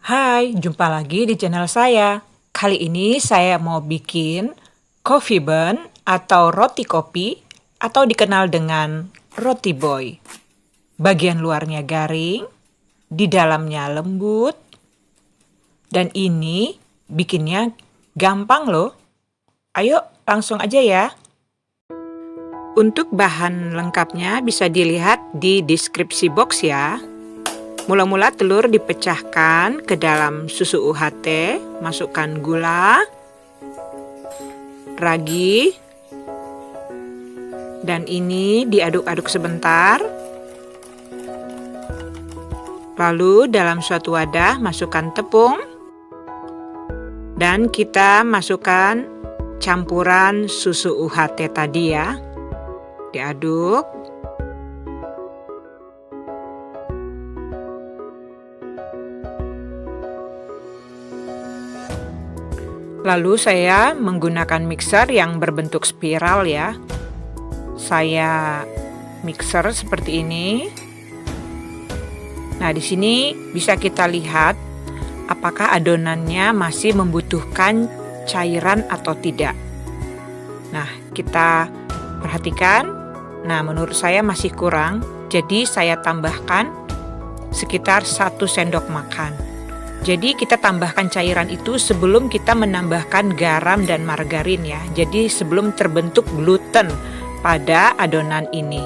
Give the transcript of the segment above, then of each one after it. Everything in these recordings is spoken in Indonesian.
Hai, jumpa lagi di channel saya. Kali ini saya mau bikin coffee bun atau roti kopi atau dikenal dengan roti boy. Bagian luarnya garing, di dalamnya lembut, dan ini bikinnya gampang loh. Ayo langsung aja ya. Untuk bahan lengkapnya bisa dilihat di deskripsi box ya. Mula-mula telur dipecahkan ke dalam susu UHT, masukkan gula, ragi, dan ini diaduk-aduk sebentar. Lalu dalam suatu wadah masukkan tepung, dan kita masukkan campuran susu UHT tadi ya. Diaduk. Lalu saya menggunakan mixer yang berbentuk spiral ya. Saya mixer seperti ini. Nah, di sini bisa kita lihat apakah adonannya masih membutuhkan cairan atau tidak. Nah, kita perhatikan. Nah, menurut saya masih kurang. Jadi saya tambahkan sekitar 1 sendok makan. Jadi kita tambahkan cairan itu sebelum kita menambahkan garam dan margarin ya. Jadi sebelum terbentuk gluten pada adonan ini.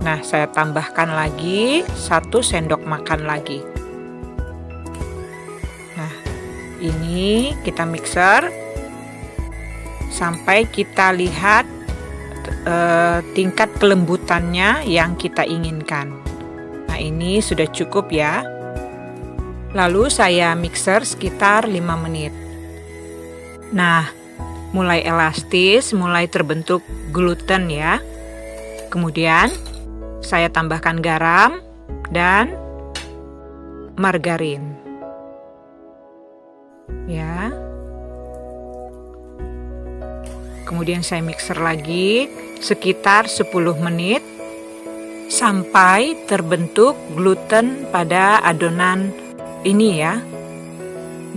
Nah, saya tambahkan lagi 1 sendok makan lagi. Nah, ini kita mixer sampai kita lihat tingkat kelembutannya yang kita inginkan. Nah, ini sudah cukup ya. Lalu saya mixer sekitar 5 menit. Nah, mulai elastis, mulai terbentuk gluten ya. Kemudian saya tambahkan garam dan margarin. Ya. Kemudian saya mixer lagi sekitar 10 menit sampai terbentuk gluten pada adonan ini ya.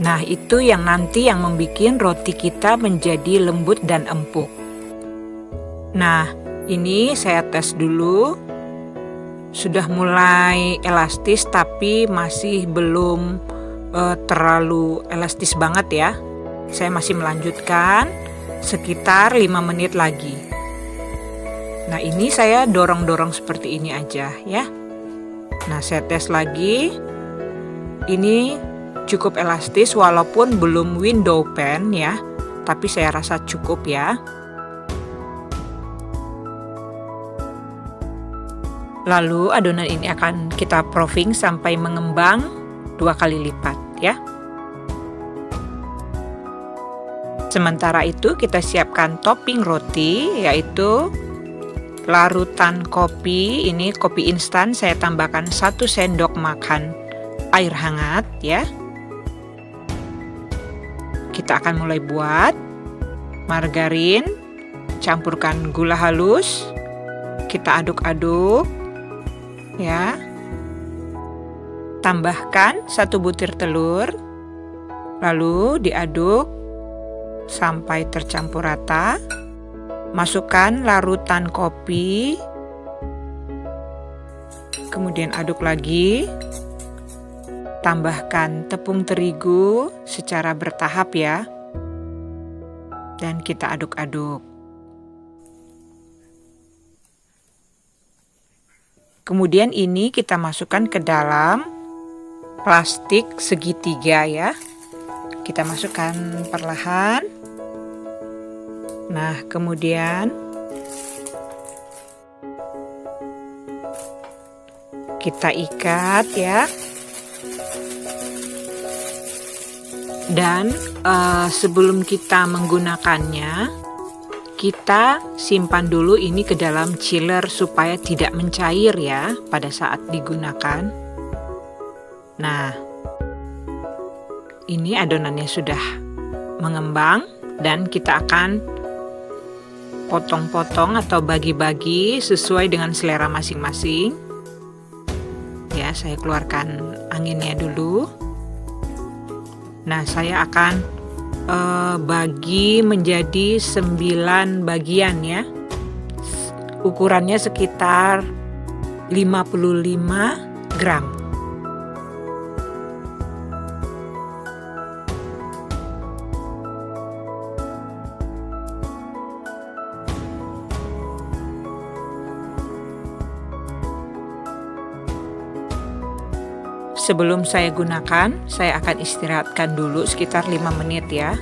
Nah, itu yang nanti yang membuat roti kita menjadi lembut dan empuk. Nah, ini saya tes dulu. Sudah mulai elastis tapi masih belum terlalu elastis banget ya. Saya masih melanjutkan sekitar 5 menit lagi. Nah, ini saya dorong-dorong seperti ini aja ya. Nah, saya tes lagi. Ini cukup elastis walaupun belum window pan ya, tapi saya rasa cukup ya. Lalu adonan ini akan kita proofing sampai mengembang 2 kali lipat ya. Sementara itu kita siapkan topping roti yaitu larutan kopi. Ini kopi instan, saya tambahkan 1 sendok makan air hangat ya. Kita akan mulai buat. Margarin, campurkan gula halus, kita aduk-aduk ya. Tambahkan 1 butir telur, lalu diaduk sampai tercampur rata. Masukkan larutan kopi, kemudian aduk lagi. Tambahkan tepung terigu secara bertahap ya. Dan kita aduk-aduk. Kemudian ini kita masukkan ke dalam plastik segitiga ya. Kita masukkan perlahan. Nah, kemudian kita ikat ya. Dan sebelum kita menggunakannya, kita simpan dulu ini ke dalam chiller supaya tidak mencair ya pada saat digunakan. Nah, ini adonannya sudah mengembang dan kita akan potong-potong atau bagi-bagi sesuai dengan selera masing-masing. Ya, saya keluarkan anginnya dulu. Nah, saya akan bagi menjadi 9 bagian ya. Ukurannya sekitar 55 gram. Sebelum saya gunakan, saya akan istirahatkan dulu sekitar 5 menit ya.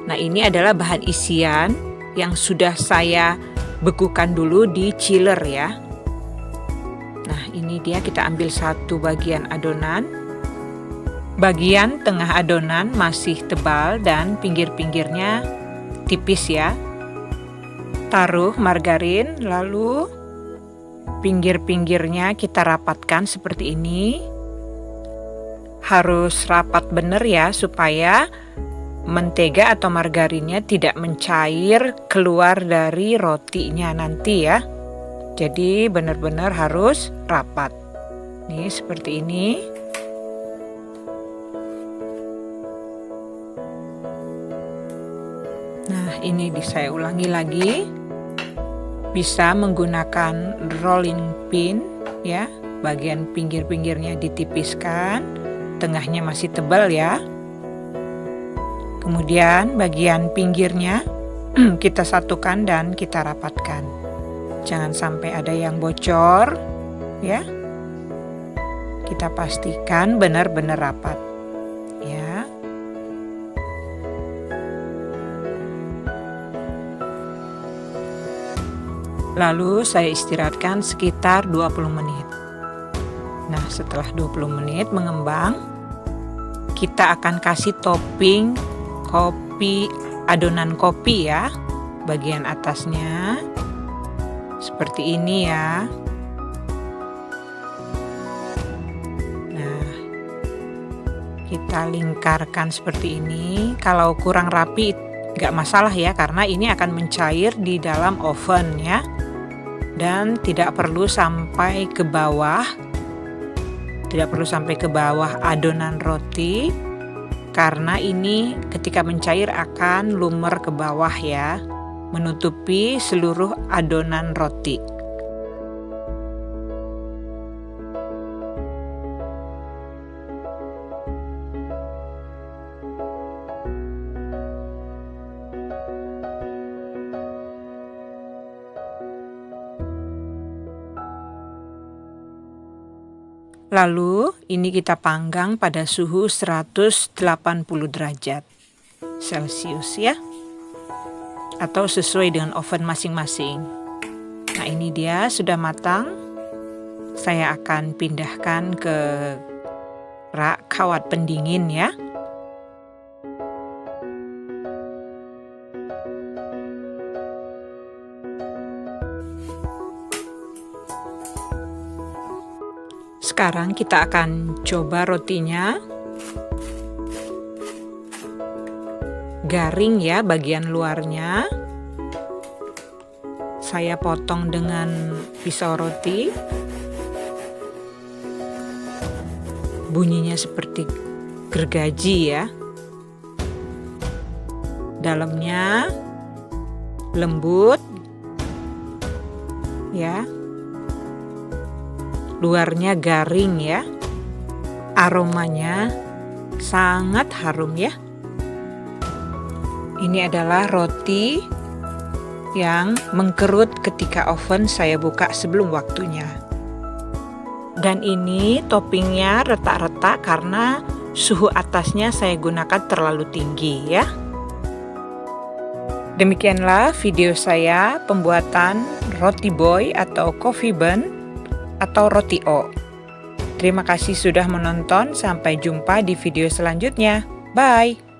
Nah, ini adalah bahan isian yang sudah saya bekukan dulu di chiller ya. Nah, ini dia, kita ambil satu bagian adonan. Bagian tengah adonan masih tebal dan pinggir-pinggirnya tipis ya. Taruh margarin, lalu pinggir-pinggirnya kita rapatkan seperti ini. Harus rapat benar ya, supaya mentega atau margarinnya tidak mencair keluar dari rotinya nanti ya. Jadi benar-benar harus rapat. Nih seperti ini. Nah, ini saya ulangi lagi. Bisa menggunakan rolling pin ya. Bagian pinggir-pinggirnya ditipiskan. Tengahnya masih tebal ya. Kemudian bagian pinggirnya kita satukan dan kita rapatkan. Jangan sampai ada yang bocor ya. Kita pastikan benar-benar rapat ya. Lalu saya istirahatkan sekitar 20 menit. Nah, setelah 20 menit mengembang, kita akan kasih topping kopi, adonan kopi ya, bagian atasnya seperti ini ya. Nah, kita lingkarkan seperti ini. Kalau kurang rapi nggak masalah ya, karena ini akan mencair di dalam oven ya, dan tidak perlu sampai ke bawah. Tidak perlu sampai ke bawah adonan roti, karena ini ketika mencair akan lumer ke bawah ya, menutupi seluruh adonan roti. Lalu ini kita panggang pada suhu 180 derajat Celcius ya, atau sesuai dengan oven masing-masing. Nah, ini dia sudah matang. Saya akan pindahkan ke rak kawat pendingin ya. Sekarang kita akan coba rotinya. Garing ya bagian luarnya. Saya potong dengan pisau roti. Bunyinya seperti gergaji ya. Dalamnya lembut ya. Luarnya garing ya. Aromanya sangat harum ya. Ini adalah roti yang mengkerut ketika oven saya buka sebelum waktunya. Dan ini toppingnya retak-retak karena suhu atasnya saya gunakan terlalu tinggi ya. Demikianlah video saya pembuatan roti boy atau coffee bun atau roti O. Terima kasih sudah menonton, sampai jumpa di video selanjutnya. Bye!